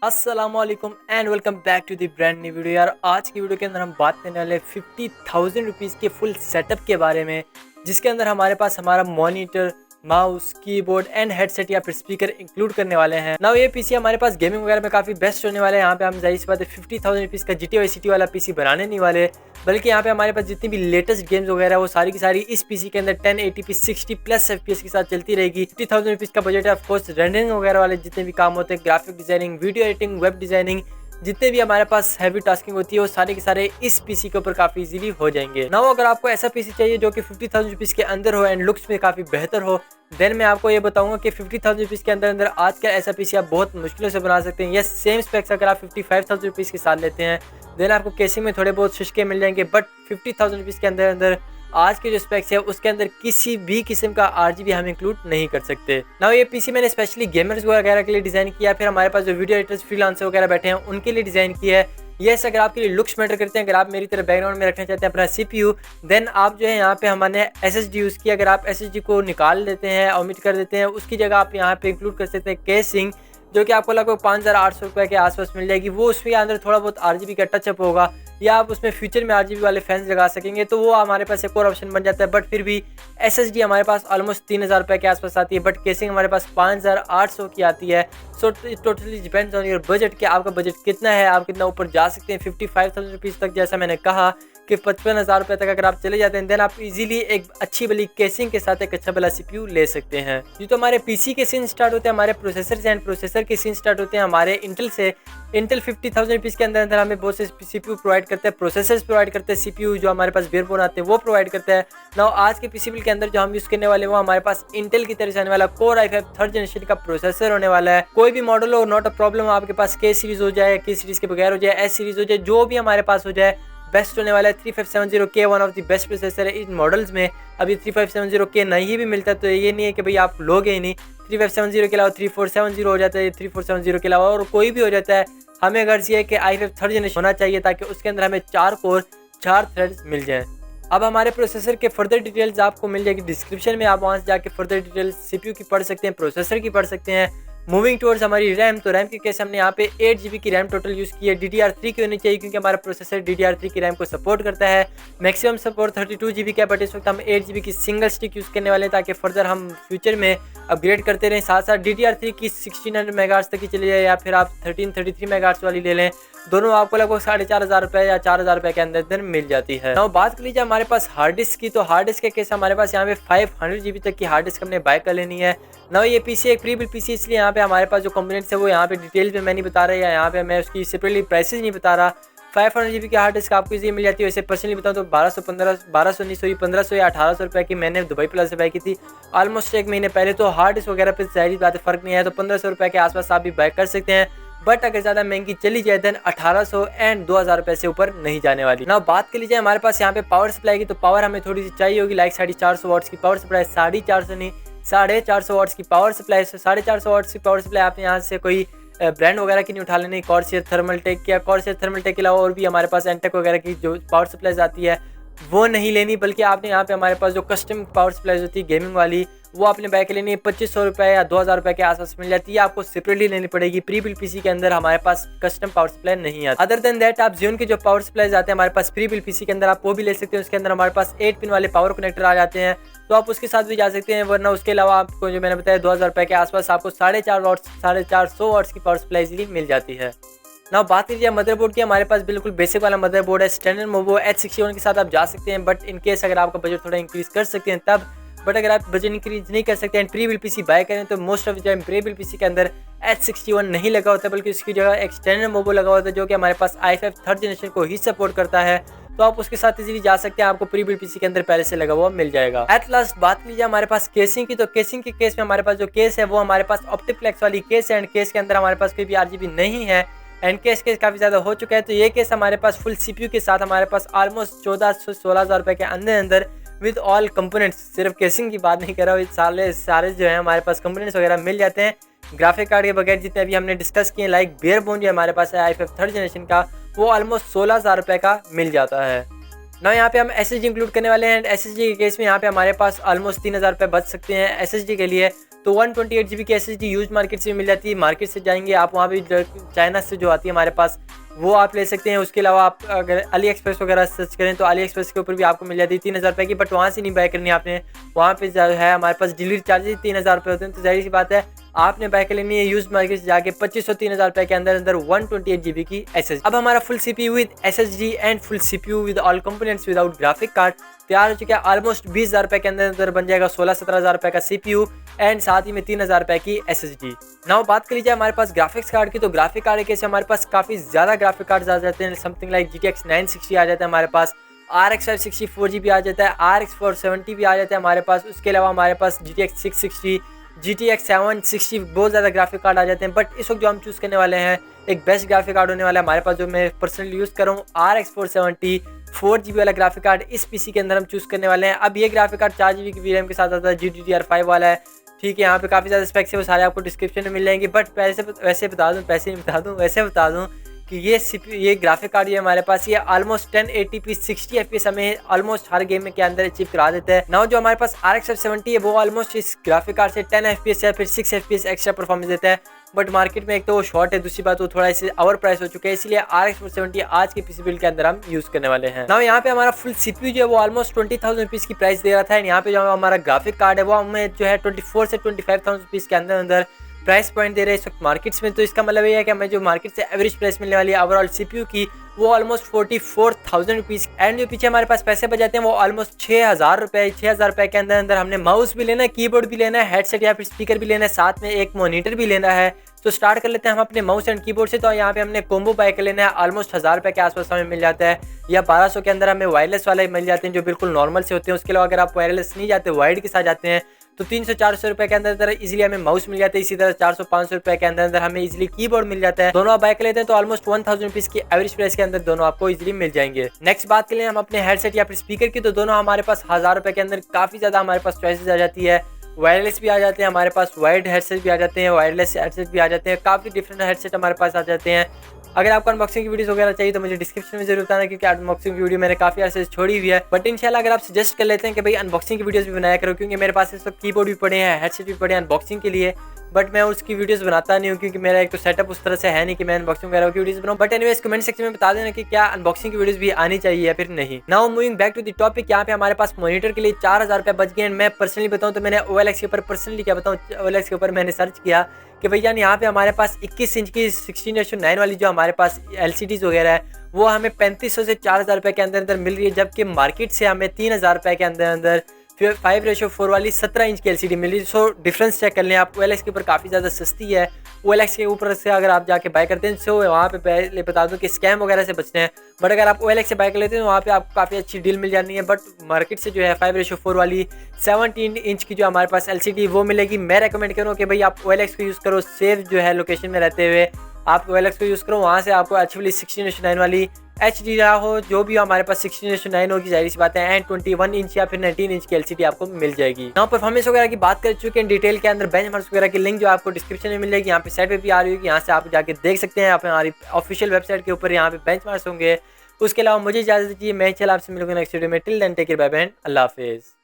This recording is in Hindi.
अस्सलामुअलैकुम and welcome back to the brand new video. यार आज की वीडियो के अंदर हम बात करने वाले 50,000 रुपीज़ के फुल सेटअप के बारे में, जिसके अंदर हमारे पास हमारा monitor, mouse, keyboard and headset या फिर स्पीकर इंक्लूड करने वाले हैं। नाउ ये पीसी हमारे पास गेमिंग वगैरह में काफ़ी बेस्ट होने वाले हैं। यहाँ पे हम जाहिर सी बात है 50,000 रुपीज़ का GTA Vice City वाला पीसी बनाने नहीं वाले, बल्कि यहाँ पे हमारे पास जितनी भी लेटेस्ट गेम्स वगैरह वो सारी की सारी इस पीसी के अंदर 1080p 60+ FPS के साथ चलती रहेगी। 50,000 रुपीज़ का बजट है। ऑफकोर्स रेंडरिंग वगैरह वाले जितने भी काम होते हैं, graphic designing, video editing, web designing, जितने भी हमारे पास हैवी टास्किंग होती है वो सारे के सारे इस पीसी के ऊपर काफी इजीली हो जाएंगे। नाउ अगर आपको ऐसा पीसी चाहिए जो कि 50,000 रुपीज़ के अंदर हो एंड लुक्स में काफी बेहतर हो, देन मैं आपको ये बताऊंगा कि 50,000 रुपीज़ के अंदर आज का ऐसा पीसी आप बहुत मुश्किलों से बना सकते हैं। यस, सेम स्पेक्स अगर आप 55,000 रुपीज़ के साथ लेते हैं देन आपको केसिंग में थोड़े बहुत शिशके मिल जाएंगे, बट 50,000 रुपीज़ के अंदर आज के जो स्पेक्स है उसके अंदर किसी भी किस्म का RGB हम इंक्लूड नहीं कर सकते। नाउ ये पीसी मैंने स्पेशली गेमर्स वगैरह के लिए डिजाइन किया, फिर हमारे पास जो वीडियो एडिटर्स फ्रीलांसर वगैरह बैठे हैं उनके लिए डिजाइन किया है। यस, अगर आपके लिए लुक्स मैटर करते हैं, अगर आप मेरी तरह बैकग्राउंड में रखना चाहते हैं अपना CPU, देन आप जो है यहाँ पे हमने SSD यूज़ किया। अगर आप SSD को निकाल देते हैं, ओमिट कर देते हैं, उसकी जगह आप यहाँ पे इंक्लूड कर सकते हैं केसिंग, जो कि आपको लगभग 5,800 रुपये के आसपास मिल जाएगी। वो उसके अंदर थोड़ा बहुत RGB का टचअप होगा, या आप उसमें फ्यूचर में RGB वाले फैंस लगा सकेंगे, तो वो हमारे पास एक और ऑप्शन बन जाता है। बट फिर भी SSD हमारे पास ऑलमोस्ट 3,000 रुपये के आसपास आती है, बट केसिंग हमारे पास 5,800 की आती है। So totally depends on your budget कि आपका बजट कितना है, आप कितना ऊपर जा सकते हैं। 55,000 रुपीज़ तक, जैसा मैंने कहा कि 55,000 रुपये तक अगर आप चले जाते हैं देन आप इजीली एक अच्छी भली केसिंग के साथ एक अच्छा भला CPU ले सकते हैं। जी, तो हमारे पीसी के सीन स्टार्ट होते हैं हमारे प्रोसेसर से, एंड प्रोसेसर के सीन स्टार्ट होते हैं हमारे इंटेल से। इंटेल 50,000 रुपीज़ के अंदर हमें बहुत से CPU प्रोवाइड करते हैं, प्रोसेसर्स प्रोवाइड करते हैं, CPU जो हमारे पास बेयरबोन आते हैं वो प्रोवाइड करते हैं। नाउ आज के पीसी बिल्ड के अंदर जो हम यूज़ करने वाले वो हमारे पास इंटेल की तरफ से आने वाला Core i5 3rd जनरेशन का प्रोसेसर होने वाला है। कोई भी मॉडल हो, नॉट अ प्रॉब्लम, आपके पास K सीरीज हो जाए, K सीरीज के बगैर हो जाए, S सीरीज हो जाए, जो भी हमारे पास हो जाए, बेस्ट होने वाला है। 3570K one of the best processor है इन मॉडल्स में। अभी 3570K नहीं भी मिलता तो ये नहीं है कि भाई आप लोगे ही नहीं। 3570 के अलावा 3470 हो जाता है, 3470 के अलावा और कोई भी हो जाता है। हमें गर्ज ये है कि i5 3rd जनरेशन होना चाहिए ताकि उसके अंदर हमें 4 कोर 4 थ्रेड्स मिल जाएँ। अब हमारे प्रोसेसर के फर्दर डिटेल्स आपको मिल जाएगी डिस्क्रिप्शन में, आप वहाँ से जाके फर्दर डिटेल्स CPU की पढ़ सकते हैं, प्रोसेसर की पढ़ सकते हैं। मूविंग टूवर्ड्स हमारी रैम, तो रैम के केस हमने यहाँ पे 8 GB की रैम टोटल यूज़ की है। DDR3 की होनी चाहिए क्योंकि हमारा प्रोसेसर DDR3 की रैम को सपोर्ट करता है। मैक्सिमम सपोर्ट 32 GB का, बट इस वक्त हम 8 GB की सिंगल स्टिक यूज़ करने वाले हैं ताकि फर्दर हम फ्यूचर में अपग्रेड करते रहें। साथ साथ DDR3 की 1600 मेगाहर्ट्ज़ तक की चली जाए, या फिर आप 1333 मेगाहर्ट्ज़ वाली ले लें, दोनों आपको लगभग 4,500 रुपये या 4,000 रुपये के अंदर मिल जाती है। नाउ बात कर लीजिए हमारे पास हार्ड डिस्क की, तो हार्ड डिस्क के केस हमारे पास यहाँ पे 500 GB तक की हार्ड डिस्क हमने बाय कर लेनी है। नाउ ये पीसी एक प्री बिल्ड पीसी, इसलिए यहाँ पे हमारे पास जो कंपोनेंट्स है वो यहाँ पे डिटेल्स में मैं नहीं बता रहा, या यहाँ पे मैं उसकी सेपरेटली प्राइसेस नहीं बता रहा। 500 GB की हार्ड डिस्क आपको इजीली मिल जाती है। वैसे पर्सनली बताऊँ तो 1200 नहीं सॉरी 1500 या 1800 रुपये की मैंने दुबई प्लस से बाय की थी ऑलमोस्ट 1 महीने पहले। तो हार्ड डिस्क वगैरह पे जाहिर बात है फ़र्क नहीं है, तो 1500 रुपये के आसपास आप भी बाय कर सकते हैं। बट अगर ज़्यादा महंगी चली जाए देन 1800 एंड 2,000 रुपये से ऊपर नहीं जाने वाली। ना बात कर लीजिए हमारे पास यहाँ पे पावर सप्लाई की, तो पावर हमें थोड़ी सी चाहिए होगी, लाइक 450 वाट्स की पावर सप्लाई, 450 नहीं 450 वाट्स की पावर सप्लाई। 450 वाट्स की पावर सप्लाई आपने यहाँ से कोई ब्रांड वगैरह की नहीं उठा लेनी, कॉर्सियर थर्मलटेक या कॉर्सियर थर्मलटेक के अलावा और भी हमारे पास एंटेक वगैरह की जो पावर सप्लाईज आती है वो नहीं लेनी, बल्कि आपने यहाँ पे हमारे पास जो कस्टम पावर सप्लाईज होती है गेमिंग वाली वो आपने बाय के लेनी है। 2500 रुपये या 2,000 रुपये के आसपास मिल जाती है, आपको सेपरेटली लेनी पड़ेगी। प्री बिल्ड पीसी के अंदर हमारे पास कस्टम पावर सप्लाई नहीं आती। अदर देन दैट आप Xeon के जो पावर सप्लाईज आते हैं हमारे पास प्री बिल्ड पीसी के अंदर, आप वो भी ले सकते हैं। उसके अंदर हमारे पास 8 पिन वाले पावर कनेक्टर आ जाते हैं, तो आप उसके साथ भी जा सकते हैं। वरना उसके अलावा आपको जो मैंने बताया 2,000 रुपये के आसपास आपको 450 वाट्स की पावर सप्लाई इजीली मिल जाती है। ना बात कीजिए मदरबोर्ड की, हमारे पास बिल्कुल बेसिक वाला मदरबोर्ड है, स्टैंडर्ड मोवो H61 के साथ आप जा सकते हैं। बट इन केस अगर आपका बजट थोड़ा इंक्रीज कर सकते हैं तब, बट अगर आप बजट इंक्रीज नहीं कर सकते हैं प्री बिल्ड पीसी बाय करें तो most of the time pre build PC के अंदर H61 नहीं लगा होता, बल्कि उसकी जगह एक स्टैंडर्ड मोवो लगा होता है जो कि हमारे पास i5 3rd जनरेशन को ही सपोर्ट करता है। तो आप उसके साथ इजीली जा सकते हैं, आपको प्री बिल्ड पीसी के अंदर पहले से लगा हुआ मिल जाएगा। एट लास्ट बात कीजिए हमारे पास केसिंग की, तो केसिंग के केस में हमारे पास जो केस है वो हमारे पास ऑप्टिप्लेक्स वाली केस है, एंड केस के अंदर हमारे पास कोई भी RGB नहीं है, एंड केस काफ़ी ज़्यादा हो चुका है। तो ये केस हमारे पास फुल CPU के साथ हमारे पास ऑलमोस्ट 1400-16,000 रुपये के अंदर विद ऑल कंपोनेंट्स, सिर्फ केसिंग की बात नहीं कर रहा हूँ, सारे जो है हमारे पास कंपोनेंट्स वगैरह मिल जाते हैं। ग्राफिक कार्ड के बगैर जितने अभी हमने डिस्कस किए, लाइक बेयरबोन जो हमारे पास है i5 3rd जनरेशन का, वो ऑलमोस्ट 16,000 रुपये का मिल जाता है। ना यहाँ पे हम SSD इंक्लूड करने वाले हैं, एंड SSD के केस में यहाँ पे हमारे पास ऑलमोस्ट 3,000 रुपये बच सकते हैं SSD के लिए। तो 128 GB की SSD यूज मार्केट से मिल जाती है। मार्केट से जाएंगे आप, वहाँ भी चाइना से जो आती है हमारे पास वो आप ले सकते हैं। उसके अलावा आप अगर अली एक्सप्रेस वगैरह सर्च करें तो अली एक्सप्रेस के ऊपर भी आपको मिल जाती है 3000 रुपये की, बट वहाँ से नहीं बाय करनी आपने। वहाँ पे जो है हमारे पास डिलीवरी चार्जेस 3000 रुपये होते हैं, तो जाहिर सी बात है आपने बाय कर लेनी है यूज मार्केट से जाके 2500 3000 रुपये के अंदर 128 GB की SSD। अब हमारा full CPU with SSD and full CPU with all components without graphic card तैयार हो चुका है। ऑलमोस्ट 20,000 रुपये के अंदर बन जाएगा 16-17,000 रुपये का CPU एंड साथ ही में 3,000 रुपये की SSD। नाउ बात कर लीजिए हमारे पास ग्राफिक्स कार्ड की, तो ग्राफिक कार्ड के हमारे पास काफ़ी ज़्यादा ग्राफिक कार्ड आ जाते हैं। समथिंग लाइक GTX 960 आ जाता है हमारे पास, RX 560 4GB आ जाता है, RX 470 भी आ जाता है हमारे पास। उसके अलावा हमारे पास GTX 660 GTX 760 बहुत ज़्यादा ग्राफिक कार्ड आ जाते हैं। बट इस वक्त जो हम चूज़ करने वाले हैं एक बेस्ट ग्राफिक कार्ड होने वाला है हमारे पास, जो मैं पर्सनली यूज़ कर रहा हूँ RX 470 4GB वाला ग्राफिक कार्ड इस PC के अंदर हम चूज़ करने वाले हैं। अब ये ग्राफिक कार्ड 4GB की VRAM के साथ आता है, GDDR5 वाला है। ठीक है, यहाँ पे काफ़ी ज़्यादा स्पेक्स है, वो सारे आपको डिस्क्रिप्शन में मिल जाएंगे। बट वैसे बता दूँ कि ये ग्राफिक कार्ड ये हमारे पास ये ऑलमोस्ट 1080p 60 FPS हमें ऑलमोस्ट हर गेम के अंदर अचीव करा देता है। नाउ जो हमारे पास RX 570 है वो ऑलमोस्ट इस ग्राफिक कार्ड से 10 FPS या फिर 6 FPS एक्स्ट्रा परफॉर्मेंस देता है। बट मार्केट में एक तो वो शॉर्ट है, दूसरी बात वो थोड़ा इसे ओवर प्राइस हो चुका है, इसलिए RX 470 आज के PC बिल्ड के अंदर हम यूज़ करने वाले हैं। नाउ यहाँ पे हमारा फुल CPU जो है वो ऑलमोस्ट 20,000 रुपीज़ की प्राइस दे रहा था। यहाँ पे जो हमारा ग्राफिक कार्ड है वो हमें जो है 24 से 25,000 रुपीज़ के अंदर प्राइस पॉइंट दे रहे हैं इस वक्त मार्केट्स में। तो इसका मतलब ये है कि हमें जो मार्केट से एवरेज प्राइस मिलने वाली है ओवरऑल CPU की वो ऑलमोस्ट 44,000 रुपीज़। एंड जो पीछे हमारे पास पैसे बचाते हैं वो ऑलमोस्ट 6,000 रुपये। 6,000 रुपये के अंदर हमने माउस भी लेना है, कीबोर्ड भी लेना है, हेडसेट या फिर स्पीकर भी लेना है, साथ में एक मॉनिटर भी लेना है। तो स्टार्ट कर लेते हैं हम अपने माउस एंड कीबोर्ड से। तो यहाँ पे हमने कॉम्बो बाय कर लेना है, ऑलमोस्ट 1000 रुपये के आसपास हमें मिल जाता है, या 1200 के अंदर हमें वायरलेस वाले मिल जाते हैं जो बिल्कुल नॉर्मल से होते हैं। उसके अलावा अगर आप वायरलेस नहीं जाते वाइड के साथ जाते हैं तो 300-400 रुपये के अंदर इजीली हमें माउस मिल जाता है। इसी तरह 400-500 रुपये के अंदर हमें इजीली कीबोर्ड मिल जाता है। दोनों आप बाय कर लेते हैं तो ऑलमोस्ट 1000 रुपीज़ की एवरेज प्राइस के अंदर दोनों आपको इजीली मिल जाएंगे। नेक्स्ट बात के लिए हम अपने हेडसेट या फिर स्पीकर की, तो दोनों हमारे पास 1000 रुपये के अंदर काफ़ी ज़्यादा हमारे पास चॉइसेस आ जाती है। वायरलेस भी आ जाते हैं हमारे पास, वायर्ड हेडसेट भी आ जाते हैं, वायरलेस हेडसेट भी आ जाते हैं, काफ़ी डिफरेंट हेडसेट हमारे पास आ जाते हैं। अगर आपको अनबॉक्सिंग की वीडियोस वगैरह चाहिए तो मुझे डिस्क्रिप्शन में जरूर बताना, क्योंकि अनबॉक्सिंग की वीडियो मैंने काफ़ी अर्से से छोड़ी हुई है। बट इंशाल्लाह अगर आप सजेस्ट कर लेते हैं कि भाई अनबॉक्सिंग की वीडियोस भी बनाया करो, क्योंकि मेरे पास इस वक्त कीबोर्ड भी पड़े हैं, हेडसेट भी पड़े हैं अनबॉक्सिंग के लिए, बट मैं उसकी वीडियोस बनाता नहीं हूँ क्योंकि मेरा एक तो सेटअप उस तरह से है नहीं कि मैं अनबॉक्सिंग वगैरह की वीडियोस बनाऊँ। बट एनीवेज कमेंट सेक्शन में बता देना कि क्या अनबॉक्सिंग की वीडियोस भी आनी चाहिए या फिर नहीं। Now moving back to the topic, यहाँ पे हमारे पास मॉनिटर के लिए 4000 रुपये बच गए। मैं पर्सनली बताऊँ तो मैंने OLX के ऊपर पर्सनली क्या बताऊँ, OLX के ऊपर मैंने सर्च किया कि भैया यहाँ पे हमारे पास 21 इंच की 16:9 वाली जो हमारे पास LCDs वगैरह है वो हमें 3500 से 4000 रुपये के अंदर मिल रही है, जबकि मार्केट से हमें 3000 रुपये के अंदर 5:4 वाली 17 इंच की LCD मिली। सो डिफरेंस चेक कर लें आप, OLX के ऊपर काफ़ी ज़्यादा सस्ती है। OLX के ऊपर से अगर आप जाके बाय करते हैं सो वहाँ पे पहले बता दूं कि स्कैम वगैरह से बचते हैं। बट अगर आप OLX से बाय कर लेते हैं तो वहाँ पे आपको काफ़ी अच्छी डील मिल जानी है। बट मार्केट से जो है 5:4 वाली 17 इंच की जो हमारे पास LCD वो मिलेगी। मैं रेकमेंड करूँ कि भाई आप OLX को यूज़ करो, सेफ जो है लोकेशन में रहते हुए आप OLX को यूज़ करो, वहाँ से आपको अच्छी वाली 16:9 वाली HD हो, जो भी हमारे पास 16:9 होगी, जाहिर सी बात है, एंड 21 इंच या फिर 19 इंच की LCD आपको मिल जाएगी। यहाँ परफॉर्मेंस वगैरह की बात कर चुके हैं डिटेल के अंदर, बेंचमार्क्स वगैरह की लिंक जो आपको डिस्क्रिप्शन में मिल जाएगी, यहाँ पे साइड पे भी आ रही होगी, यहाँ से आप जाके देख सकते हैं। आप हमारी ऑफिशियल वेबसाइट के ऊपर यहाँ पे बेंचमार्क्स होंगे। उसके अलावा मुझे इजाजत दीजिए, मैं चल आपसे मिलूंगा नेक्स्ट वीडियो में। Till then take care, bye bye, अल्लाह हाफिज़।